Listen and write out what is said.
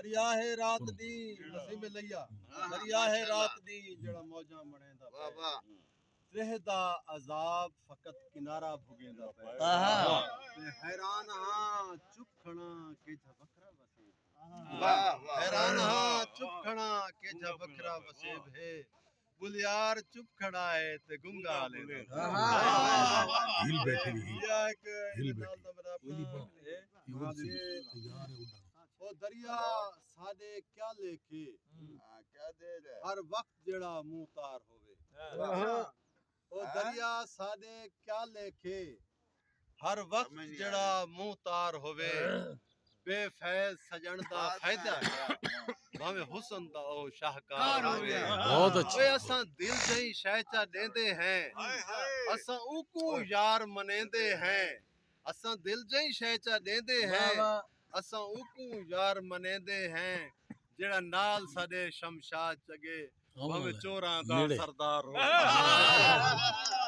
दरिया है रात दी नसीब लैया दरिया है रात दी जड़ा मौजा मणेंदा वाह वाह रहदा अजाब फकत किनारा भुगेंदा पे ते हैरान हां चुप खणा के झबकरा वसीब वाह वाह हैरान हां चुप खणा के झबकरा वसीब है बुलियार चुप खड़ा है ते गुंगा ले हिल बैठी या एक हिल नाल दा मेरा अपना ओ दरिया साडे क्या लेके क्या दे हर वक्त जेड़ा मुंह तार होवे ओ दरिया साडे क्या लेके हर वक्त जेड़ा मुंह तार होवे बेफैज सजन दा फायदा भावे हुस्न दा ओ शाहकार होवे बहुत अच्छी ओए असां दिल जई शहचा देंदे हैं असां ऊको यार मनेंदे हैं असां दिल जई शहचा देंदे हैं असां ऊको यार मनेंदे हैं जेड़ा नाल साडे शमशाद चगे भावे चोरां दा सरदार हो